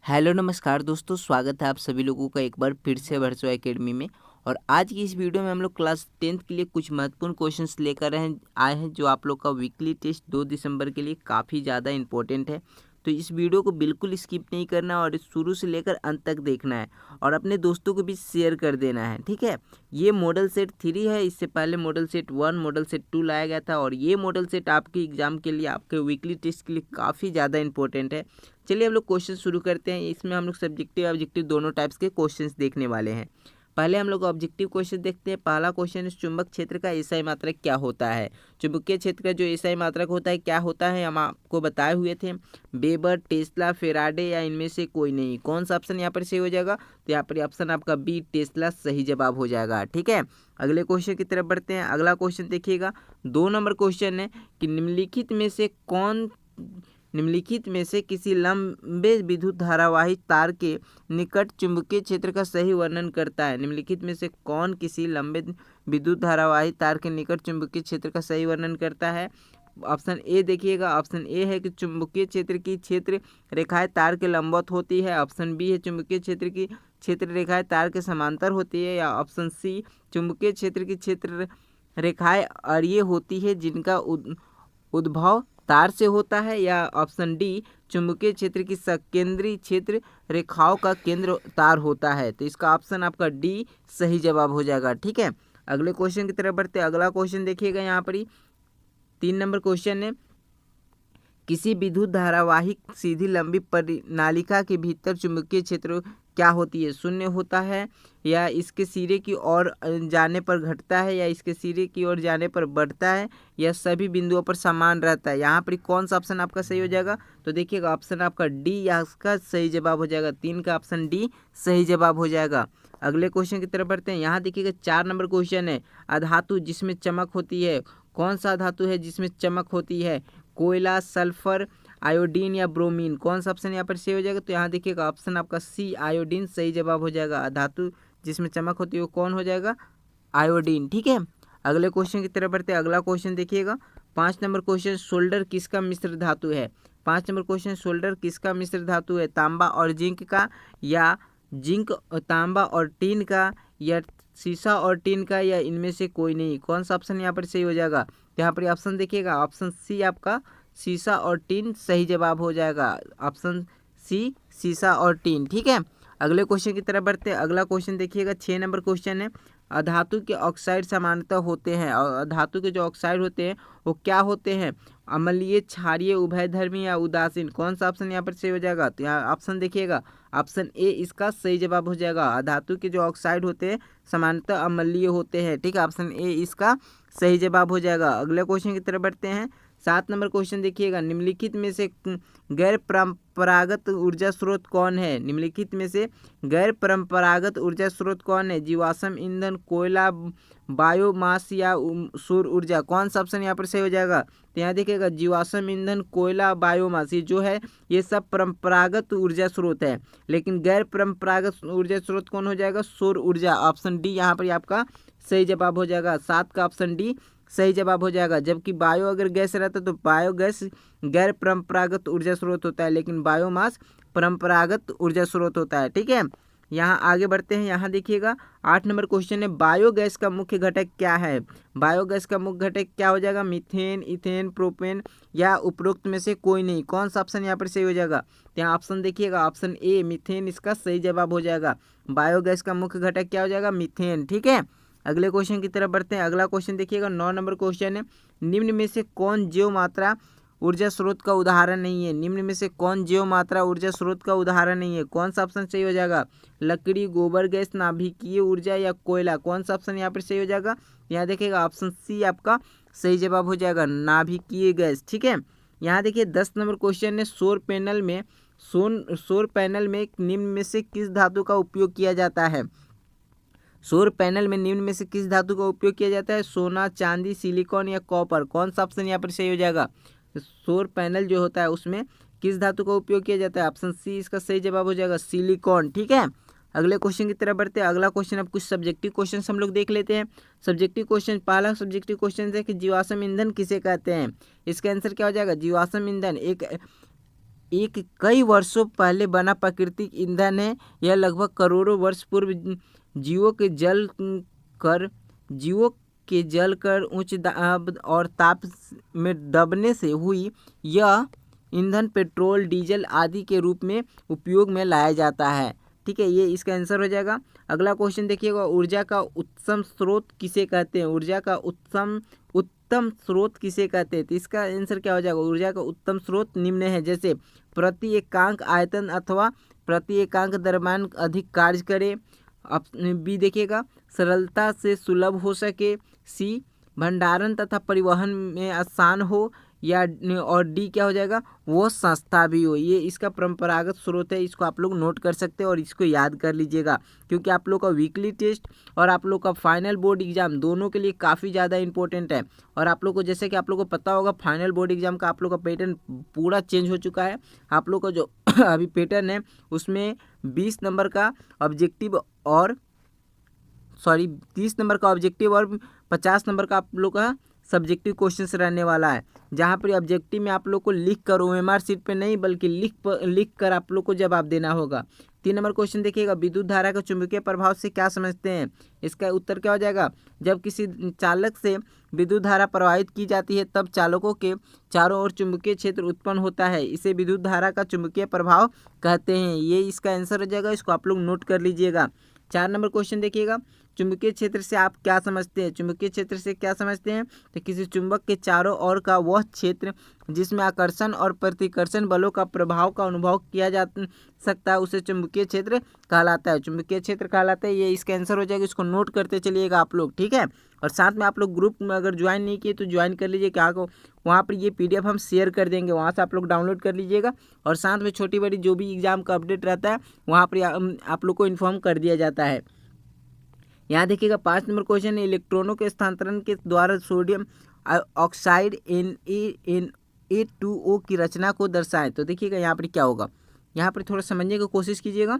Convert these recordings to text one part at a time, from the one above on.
Hello नमस्कार दोस्तों, स्वागत है आप सभी लोगों का एक बार फिर से वर्चुअल एकेडमी में। और आज की इस वीडियो में हम लोग क्लास 10th के लिए कुछ महत्वपूर्ण क्वेश्चंस लेकर आए हैं जो आप लोग का वीकली टेस्ट 2 दिसंबर के लिए काफ़ी ज़्यादा इंपॉर्टेंट है। तो इस वीडियो को बिल्कुल स्किप नहीं करना और शुरू से लेकर अंत तक देखना है और अपने दोस्तों को भी शेयर कर देना है, ठीक है। ये मॉडल सेट 3 है। इससे पहले मॉडल सेट 1, मॉडल सेट 2 लाया गया था और ये मॉडल सेट आपके एग्जाम के लिए, आपके वीकली टेस्ट के लिए काफ़ी ज़्यादा इंपॉर्टेंट है। चलिए हम लोग क्वेश्चन शुरू करते हैं। इसमें हम लोग सब्जेक्टिव ऑब्जेक्टिव दोनों टाइप्स के क्वेश्चंस देखने वाले हैं। पहले हम लोग ऑब्जेक्टिव क्वेश्चन देखते हैं। पहला क्वेश्चन है, चुंबक क्षेत्र का एसआई मात्रक क्या होता है। चुंबकीय क्षेत्र का जो एसआई मात्रक होता है क्या होता है, हम आपको बताए हुए थे। वेबर, टेस्ला, फेराडे या इनमें से कोई नहीं। कौन सा ऑप्शन यहाँ पर सही हो जाएगा? तो यहाँ पर ऑप्शन आपका बी, टेस्ला सही जवाब हो जाएगा, ठीक है। अगले क्वेश्चन की तरफ बढ़ते हैं। अगला क्वेश्चन देखिएगा, 2 नंबर क्वेश्चन है कि निम्नलिखित में से किसी लंबे विद्युत धारावाही तार के निकट चुंबकीय क्षेत्र का सही वर्णन करता है। निम्नलिखित में से कौन किसी लंबे विद्युत धारावाही तार के निकट चुंबकीय क्षेत्र का सही वर्णन करता है? ऑप्शन ए देखिएगा। ऑप्शन ए है कि चुंबकीय क्षेत्र की क्षेत्र रेखाएं तार के लंबवत होती है। ऑप्शन बी है चुंबकीय क्षेत्र की क्षेत्र रेखाएं तार के समांतर होती है। या ऑप्शन सी, चुंबकीय क्षेत्र की क्षेत्र रेखाएं अरीय होती है जिनका उद्भव तार से होता है। या ऑप्शन डी, चुंबकीय क्षेत्र की सकेंद्री क्षेत्र रेखाओं का केंद्र तार होता है। तो इसका ऑप्शन आपका डी सही जवाब हो जाएगा, ठीक है। अगले क्वेश्चन की तरफ बढ़ते हैं। अगला क्वेश्चन देखिएगा, यहाँ पर ही 3 नंबर क्वेश्चन है, किसी विद्युत धारावाहिक सीधी लंबी परिनालिका के भीतर चुंबकीय क्षेत्र क्या होती है? शून्य होता है, या इसके सिरे की ओर जाने पर घटता है, या इसके सिरे की ओर जाने पर बढ़ता है, या सभी बिंदुओं पर समान रहता है। यहाँ पर कौन सा ऑप्शन आपका सही हो जाएगा? तो देखिएगा ऑप्शन आपका डी या इसका सही जवाब हो जाएगा। 3 का ऑप्शन डी सही जवाब हो जाएगा। अगले क्वेश्चन की तरफ बढ़ते हैं। यहाँ देखिएगा 4 नंबर क्वेश्चन है, अधातु जिसमें चमक होती है। कौन सा धातु है जिसमें चमक होती है? कोयला, सल्फर, आयोडीन या ब्रोमीन। कौन सा ऑप्शन यहाँ पर सही हो जाएगा? तो यहाँ देखिएगा ऑप्शन आपका सी, आयोडीन सही जवाब हो जाएगा। धातु जिसमें चमक होती है वो कौन हो जाएगा? आयोडीन, ठीक है। अगले क्वेश्चन की तरफ बढ़ते हैं। अगला क्वेश्चन देखिएगा, 5 नंबर क्वेश्चन, सोल्डर किसका मिश्र धातु है? 5 नंबर क्वेश्चन, सोल्डर किसका मिश्र धातु है? तांबा और जिंक का, या जिंक, तांबा और टीन का, या सीसा और टीन का, या इनमें से कोई नहीं। कौन सा ऑप्शन यहाँ पर सही हो जाएगा? यहाँ पर ऑप्शन देखिएगा, ऑप्शन सी आपका सीसा और टीन सही जवाब हो जाएगा। ऑप्शन सी, सीसा और टीन, ठीक है। अगले क्वेश्चन की तरफ बढ़ते हैं। अगला क्वेश्चन देखिएगा, 6 नंबर क्वेश्चन है, अधातु के ऑक्साइड सामान्यतः होते हैं। और धातु के जो ऑक्साइड होते हैं वो क्या होते हैं? अम्लीय, क्षारीय, उभयधर्मी या उदासीन। कौन सा ऑप्शन यहाँ पर सही हो जाएगा? तो यहाँ ऑप्शन देखिएगा, ऑप्शन ए इसका सही जवाब हो जाएगा। धातु के जो ऑक्साइड होते हैं सामान्यतः अम्लीय होते हैं, ठीक है। ऑप्शन ए इसका सही जवाब हो जाएगा। अगले क्वेश्चन की तरफ बढ़ते हैं। 7 नंबर क्वेश्चन देखिएगा, निम्नलिखित में से गैर परंपरागत ऊर्जा स्रोत कौन है? निम्नलिखित में से गैर परंपरागत ऊर्जा स्रोत कौन है? जीवाश्म ईंधन, कोयला, बायोमास या सौर ऊर्जा। कौन सा ऑप्शन यहाँ पर सही हो जाएगा? तो यहाँ देखिएगा, जीवाश्म ईंधन, कोयला, बायोमास, ये जो है ये सब परंपरागत ऊर्जा स्रोत है। लेकिन गैर परंपरागत ऊर्जा स्रोत कौन हो जाएगा? सौर ऊर्जा। ऑप्शन डी यहाँ पर आपका सही जवाब हो जाएगा। 7 का ऑप्शन डी सही जवाब हो जाएगा। जबकि बायो अगर गैस रहता है तो बायोगैस गैर परंपरागत ऊर्जा स्रोत होता है, लेकिन बायोमास परंपरागत ऊर्जा स्रोत होता है, ठीक है। यहाँ आगे बढ़ते हैं। यहाँ देखिएगा 8 नंबर क्वेश्चन है, बायोगैस का मुख्य घटक क्या है? बायोगैस का मुख्य घटक क्या हो जाएगा? मीथेन, इथेन, प्रोपेन, या उपरोक्त में से कोई नहीं। कौन सा ऑप्शन यहाँ पर सही हो जाएगा? तो यहाँ ऑप्शन देखिएगा, ऑप्शन ए, मीथेन इसका सही जवाब हो जाएगा। बायोगैस का मुख्य घटक क्या हो जाएगा? मीथेन, ठीक है। अगले क्वेश्चन की तरफ बढ़ते हैं। अगला क्वेश्चन देखिएगा, 9 नंबर क्वेश्चन है, निम्न में से कौन जैव मात्रा ऊर्जा स्रोत का उदाहरण नहीं है? निम्न में से कौन जैव मात्रा ऊर्जा स्रोत का उदाहरण नहीं है? कौन सा ऑप्शन सही हो जाएगा? लकड़ी, गोबर गैस, नाभिकीय ऊर्जा, या कोयला। कौन सा ऑप्शन यहाँ पर सही हो जाएगा? यहाँ देखिएगा ऑप्शन सी आपका सही जवाब हो जाएगा, नाभिकीय गैस, ठीक है। यहाँ देखिए 10 नंबर क्वेश्चन है, सौर पैनल में निम्न में से किस धातु का उपयोग किया जाता है? सौर पैनल में निम्न में से किस धातु का उपयोग किया जाता है? सोना, चांदी, सिलिकॉन या कॉपर। कौन सा ऑप्शन यहाँ पर सही हो जाएगा? सौर पैनल जो होता है उसमें किस धातु का उपयोग किया जाता है? ऑप्शन सी इसका सही जवाब हो जाएगा, सिलिकॉन, ठीक है। अगले क्वेश्चन की तरफ बढ़ते हैं। अगला क्वेश्चन, अब कुछ सब्जेक्टिव क्वेश्चन हम लोग देख लेते हैं। सब्जेक्टिव क्वेश्चन, पहला सब्जेक्टिव क्वेश्चन है कि जीवाश्म ईंधन किसे कहते हैं? इसका आंसर क्या हो जाएगा? जीवाश्म ईंधन एक कई वर्षों पहले बना प्राकृतिक ईंधन है। यह लगभग करोड़ों वर्ष पूर्व जीवों के जल कर उच्च दाब और ताप में दबने से हुई। यह ईंधन पेट्रोल, डीजल आदि के रूप में उपयोग में लाया जाता है। ठीक है, ये इसका आंसर हो जाएगा। अगला क्वेश्चन देखिएगा, ऊर्जा का उत्तम स्रोत किसे कहते हैं? ऊर्जा का उत्तम स्रोत किसे कहते हैं? तो इसका आंसर क्या हो जाएगा? ऊर्जा का उत्तम स्रोत निम्न है, जैसे प्रति एकांक आयतन अथवा प्रति एकांक द्रव्यमान अधिक कार्य करे। बी देखिएगा, सरलता से सुलभ हो सके। सी, भंडारण तथा परिवहन में आसान हो। या और डी क्या हो जाएगा? वो सस्ता भी हो। ये इसका परंपरागत स्रोत है, इसको आप लोग नोट कर सकते हैं और इसको याद कर लीजिएगा, क्योंकि आप लोग का वीकली टेस्ट और आप लोग का फाइनल बोर्ड एग्जाम दोनों के लिए काफ़ी ज़्यादा इंपॉर्टेंट है। और आप लोग को जैसे कि आप लोग को पता होगा, फाइनल बोर्ड एग्जाम का आप लोग का पैटर्न पूरा चेंज हो चुका है। आप लोग का जो अभी पैटर्न है उसमें 20 नंबर का ऑब्जेक्टिव और 30 नंबर का ऑब्जेक्टिव और 50 नंबर का आप लोग का सब्जेक्टिव क्वेश्चंस रहने वाला है, जहाँ पर ऑब्जेक्टिव में आप लोग को लिख कर ओएमआर सीट पे नहीं बल्कि लिख कर आप लोग को जवाब देना होगा। 3 नंबर क्वेश्चन देखिएगा, विद्युत धारा का चुंबकीय प्रभाव से क्या समझते हैं? इसका उत्तर क्या हो जाएगा? जब किसी चालक से विद्युत धारा प्रवाहित की जाती है तब चालकों के चारों ओर चुंबकीय क्षेत्र उत्पन्न होता है, इसे विद्युत धारा का चुंबकीय प्रभाव कहते हैं। ये इसका आंसर हो जाएगा, इसको आप लोग नोट कर लीजिएगा। 4 नंबर क्वेश्चन देखिएगा, चुंबकीय क्षेत्र से आप क्या समझते हैं? चुंबकीय क्षेत्र से क्या समझते हैं? तो किसी चुंबक के चारों ओर का वह क्षेत्र जिसमें आकर्षण और प्रतिकर्षण बलों का प्रभाव का अनुभव किया जा सकता है, उसे चुंबकीय क्षेत्र कहलाता है। चुंबकीय क्षेत्र कहलाता है। ये इसका आंसर हो जाएगा, इसको नोट करते चलिएगा आप लोग, ठीक है। और साथ में आप लोग ग्रुप में अगर ज्वाइन नहीं किए तो ज्वाइन कर लीजिए, क्या को वहाँ पर ये PDF हम शेयर कर देंगे, वहाँ से आप लोग डाउनलोड कर लीजिएगा। और साथ में छोटी बड़ी जो भी एग्जाम का अपडेट रहता है वहाँ पर आप लोग को इन्फॉर्म कर दिया जाता है। यहाँ देखिएगा 5 नंबर क्वेश्चन है, इलेक्ट्रॉनों के स्थानांतरण के द्वारा सोडियम ऑक्साइड Na2O की रचना को दर्शाएं। तो देखिएगा यहाँ पर क्या होगा, यहाँ पर थोड़ा समझने की कोशिश कीजिएगा।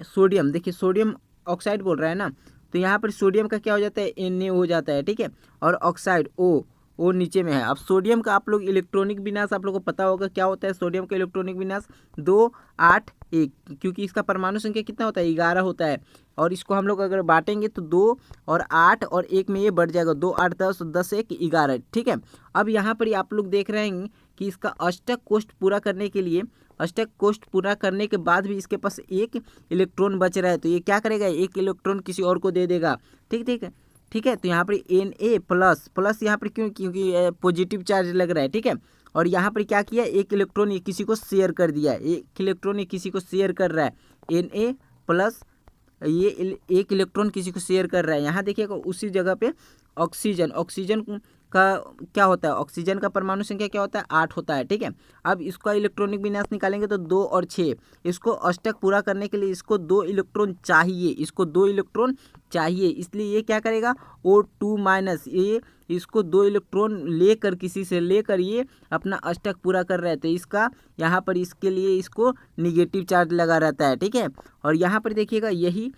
सोडियम, देखिए सोडियम ऑक्साइड बोल रहा है ना, तो यहाँ पर सोडियम का क्या हो जाता है? Na हो जाता है, ठीक है। और ऑक्साइड ओ नीचे में है। अब सोडियम का आप लोग इलेक्ट्रॉनिक विन्यास आप लोग को पता होगा क्या होता है। सोडियम का इलेक्ट्रॉनिक विन्यास 2 8 1, क्योंकि इसका परमाणु संख्या कितना होता है? 11 होता है। और इसको हम लोग अगर बांटेंगे तो 2 और 8 और 1 में ये बढ़ जाएगा, 2 8 10 10 1 11, ठीक है। अब यहाँ पर आप लोग देख रहे हैं कि इसका अष्टक कोष्ठ पूरा करने के लिए, अष्टक कोष्ठ पूरा करने के बाद भी इसके पास एक इलेक्ट्रॉन बच रहा है, तो ये क्या करेगा? एक इलेक्ट्रॉन किसी और को दे देगा, ठीक है। तो यहाँ पर Na प्लस यहाँ पर क्यों? क्योंकि पॉजिटिव चार्ज लग रहा है, ठीक है। और यहाँ पर क्या किया? एक इलेक्ट्रॉन ये किसी को शेयर कर दिया, एक इलेक्ट्रॉन ये किसी को शेयर कर रहा है। Na प्लस ये एक इलेक्ट्रॉन किसी को शेयर कर रहा है। यहाँ देखिएगा उसी जगह पे ऑक्सीजन का क्या होता है? ऑक्सीजन का परमाणु संख्या क्या होता है? 8 होता है, ठीक है। अब इसका इलेक्ट्रॉनिक विन्यास निकालेंगे तो 2 और 6, इसको अष्टक पूरा करने के लिए इसको 2 इलेक्ट्रॉन चाहिए, इसलिए ये क्या करेगा? O2- ये इसको 2 इलेक्ट्रॉन लेकर किसी से लेकर ये अपना अष्टक पूरा कर रहे थे, इसका यहाँ पर इसके लिए इसको निगेटिव चार्ज लगा रहता है, ठीक है। और यहाँ पर देखिएगा यही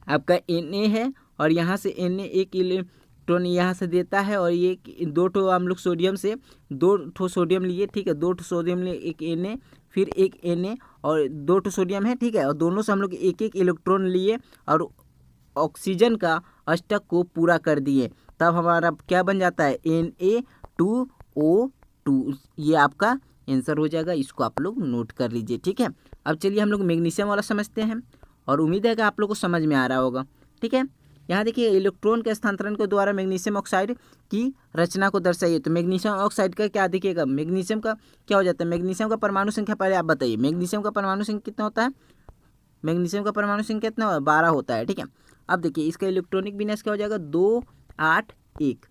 आपका Na है और यहाँ से Na एक इलेक्ट्रॉन यहाँ से देता है और ये 2 ठो हम लोग सोडियम से 2 ठो सोडियम लिए, ठीक है। 2 ठो सोडियम लिए, एक Na फिर एक Na और 2 ठो सोडियम है, ठीक है। और दोनों से हम लोग एक इलेक्ट्रॉन लिए और ऑक्सीजन का अष्टक को पूरा कर दिए, तब हमारा क्या बन जाता है? Na2O2। ये आपका आंसर हो जाएगा, इसको आप लोग नोट कर लीजिए, ठीक है। अब चलिए हम लोग मैग्नीशियम वाला समझते हैं और उम्मीद है कि आप लोग को समझ में आ रहा होगा, ठीक है। यहाँ देखिए इलेक्ट्रॉन के स्थानांतरण के द्वारा मैग्नीशियम ऑक्साइड की रचना को दर्शाइए। तो मैग्नीशियम ऑक्साइड का क्या देखिएगा? मैग्नीशियम का क्या हो जाता है? मैग्नीशियम का परमाणु संख्या पहले आप बताइए, मैग्नीशियम का परमाणु संख्या कितना होता है? मैग्नीशियम का परमाणु संख्या कितना होता है? 12 होता है, ठीक है। अब देखिए इसका इलेक्ट्रॉनिक विन्यास क्या हो जाएगा? 2 8 1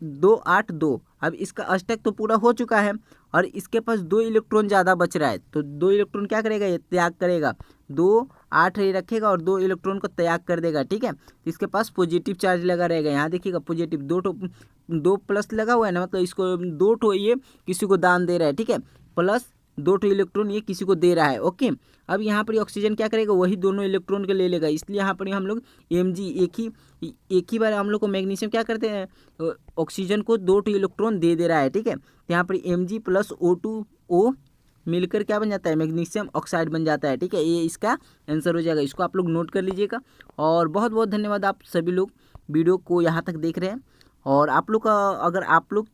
2 8 2। अब इसका अष्टक तो पूरा हो चुका है और इसके पास 2 इलेक्ट्रॉन ज़्यादा बच रहा है, तो 2 इलेक्ट्रॉन क्या करेगा? ये त्याग करेगा, 2 8 ही रखेगा और 2 इलेक्ट्रॉन को त्याग कर देगा, ठीक है। तो इसके पास पॉजिटिव चार्ज लगा रहेगा। यहाँ देखिएगा पॉजिटिव 2 प्लस लगा हुआ है ना, मतलब इसको 2 ठो ये किसी को दान दे रहा है, ठीक है। प्लस 2 ठो इलेक्ट्रॉन ये किसी को दे रहा है, ओके। अब यहाँ पर ऑक्सीजन क्या करेगा? वही दोनों इलेक्ट्रॉन को ले लेगा, इसलिए यहाँ पर हम लोग Mg एक ही बार हम लोग को मैग्नीशियम क्या करते हैं? ऑक्सीजन को 2 ठो इलेक्ट्रॉन दे रहा है, ठीक है। तो यहाँ पर Mg + O2O मिलकर क्या बन जाता है, मैग्नीशियम ऑक्साइड बन जाता है। ठीक है, ये इसका आंसर हो जाएगा, इसको आप लोग नोट कर लीजिएगा। और बहुत बहुत धन्यवाद आप सभी लोग वीडियो को यहाँ तक देख रहे हैं। और आप लोग का अगर आप लोग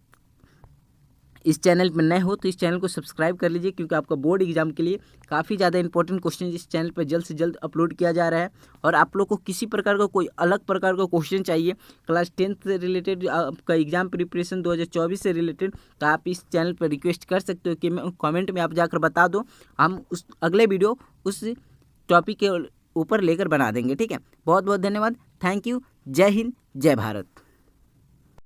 इस चैनल पर नए हो तो इस चैनल को सब्सक्राइब कर लीजिए, क्योंकि आपका बोर्ड एग्जाम के लिए काफ़ी ज़्यादा इंपॉर्टेंट क्वेश्चन इस चैनल पर जल्द से जल्द अपलोड किया जा रहा है। और आप लोग को किसी प्रकार का कोई अलग प्रकार का क्वेश्चन चाहिए क्लास 10th से रिलेटेड, आपका एग्जाम प्रिपरेशन 2024 से रिलेटेड, तो आप इस चैनल पर रिक्वेस्ट कर सकते हो कि मैं कॉमेंट में आप जाकर बता दो, हम उस अगले वीडियो उस टॉपिक के ऊपर लेकर बना देंगे। ठीक है, बहुत बहुत धन्यवाद। Thank you. जय हिंद, जय भारत।